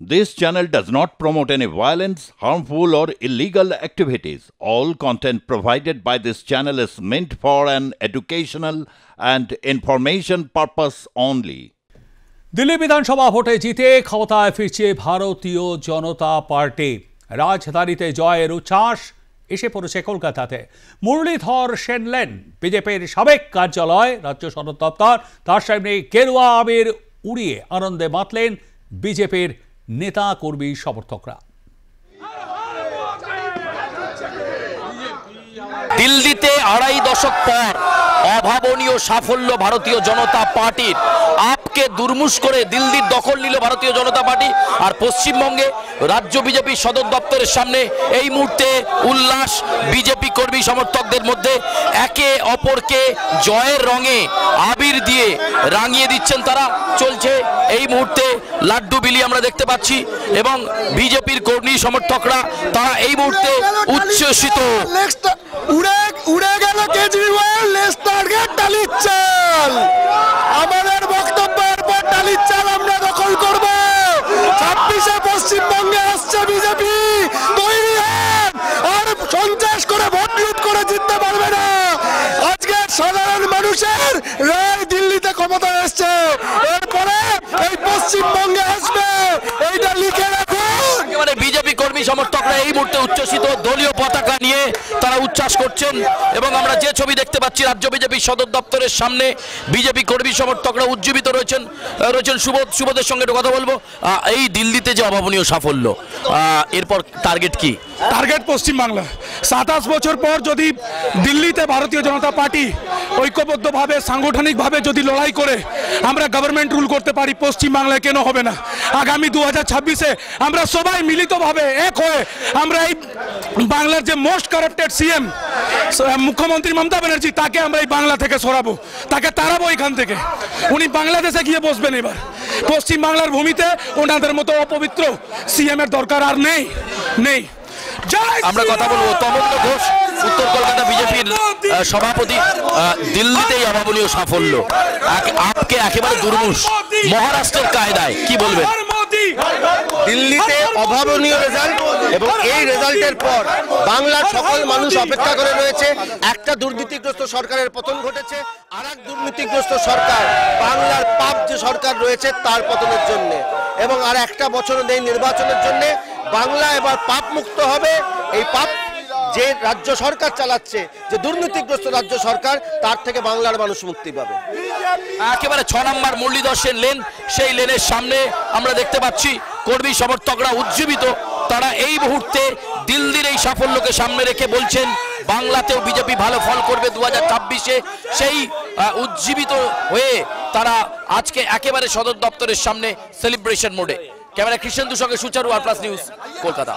This channel does not promote any violence, harmful, or illegal activities. All content provided by this channel is meant for an educational and information purpose only. Delhi বিধানসভা ভোটে জিতে ক্ষমতায় ফিরছে ভারতীয় জনতা party. রাজধানীতে জয়ের উচ্ছ্বাস এসে পড়েছে কলকাতাতে। মুরলীধর সেনলেন বিজেপির সাবেক কার্যালয়, রাজ্য সদর দপ্তর, তার সামনে গেরুয়া আবির উড়িয়ে আনন্দে মাতলেন বিজেপির নেতা কর্মী সমর্থকরা। দিল্লিতে আড়াই দশক পর অভাবনীয় সাফল্য ভারতীয় জনতা পার্টির। আপকে দুর্মুষ করে দিল্লির দখল নিল ভারতীয় জনতা পার্টি। আর পশ্চিমবঙ্গে রাজ্য বিজেপি সদর দপ্তরের সামনে এই মুহূর্তে উল্লাস বিজেপি কর্মী সমর্থকদের মধ্যে। একে অপরকে জয়ের রঙে আবির দিয়ে রাঙিয়ে দিচ্ছেন তারা। চলছে এই মুহূর্তে লাড্ডু বিলি আমরা দেখতে পাচ্ছি এবং বিজেপির কর্মী সমর্থকরা তারা এই মুহূর্তে উচ্ছ্বসিত। উড়ে গেল কেজরিওয়াল, লেটস টার্গেট টালির চাল। আমাদের বক্তব্যের পর টালির চাল আমরা দখল করব। 26-এ পশ্চিমবঙ্গে আসছে বিজেপি, তৈরি হন। আর সন্ত্রাস করে ভোট লুট করে জিততে পারবে না। আজকে সাধারণ মানুষের রায় দিল্লিতে ক্ষমতায় এসছে, এরপরে এই পশ্চিমবঙ্গে আসবে, এইটা লিখে রাখুন। একেবারে বিজেপি কর্মী সমর্থকরা এই মুহূর্তে উচ্ছ্বসিত, দলীয় পতাকা নিয়ে তারা উচ্ছ্বাস করছেন এবং আমরা যে ছবি দেখতে পাচ্ছি রাজ্য বিজেপি সদর দপ্তরের সামনে বিজেপি কর্মী সমর্থকরা উজ্জীবিত রয়েছেন। সুবোধের সঙ্গে একটু কথা বলবো। এই দিল্লিতে যে অভাবনীয় সাফল্য, এরপর টার্গেট কি? টার্গেট পশ্চিমবাংলা। 27 বছর পর যদি দিল্লিতে ভারতীয় জনতা পার্টি ঐক্যবদ্ধভাবে সাংগঠনিকভাবে যদি লড়াই করে আমরা গভর্নমেন্ট রুল করতে পারি, পশ্চিমবাংলায় কেন হবে না? আগামী 2026-এ আমরা সবাই মিলিতভাবে এক হয়ে আমরা এই বাংলার যে মোস্ট কারাপ্টেড সিএম মুখ্যমন্ত্রী মমতা ব্যানার্জি, তাকে আমরা এই বাংলা থেকে সরাবো, তাকে তাড়াবো এখান থেকে। উনি বাংলাদেশে গিয়ে বসবেন। এবার পশ্চিমবাংলার ভূমিতে ওনাদের মতো অপবিত্র সিএম এর দরকার আর নেই। আমরা কথা বলবো তমন্দ ঘোষ, উত্তর কলকাতা বিজেপির সভাপতি। দিল্লিতেই অভাবনীয় সাফল্য, আপকে একেবারে দুর্মুষ, মহারাষ্ট্রের কায়দায়, কি বলবেন? দিল্লিতে অভাবনীয় রেজাল্ট এবং এই রেজাল্টের পর বাংলার সকল মানুষ অপেক্ষা করে রয়েছে। একটা দুর্নীতিগ্রস্ত সরকারের পতন ঘটেছে, আর এক দুর্নীতিগ্রস্ত সরকার, বাংলার পাপ যে সরকার রয়েছে তার পতনের জন্য, এবং আর একটা বছর নেই নির্বাচনের জন্য। বাংলা এবার পাপ মুক্ত হবে। এই পাপ যে রাজ্য সরকার চালাচ্ছে, যে দুর্নীতিগ্রস্ত রাজ্য সরকার, তার থেকে বাংলার মানুষ মুক্তি পাবে। একেবারে 6 নম্বর মুরলীধর সেন লেন, সেই লেনের সামনে আমরা দেখতে পাচ্ছি কর্মী সমর্থকরা উজ্জীবিত। তারা এই মুহূর্তে দিল্লির এই সাফল্যকে সামনে রেখে বলছেন বাংলাতেও বিজেপি ভালো ফল করবে 2026-এ। সেই উজ্জীবিত হয়ে তারা আজকে একেবারে সদর দপ্তরের সামনে সেলিব্রেশন মোডে। ক্যামেরা কৃষ্ণেন্দুর সঙ্গে সুচারু, আর প্লাস নিউজ, কলকাতা।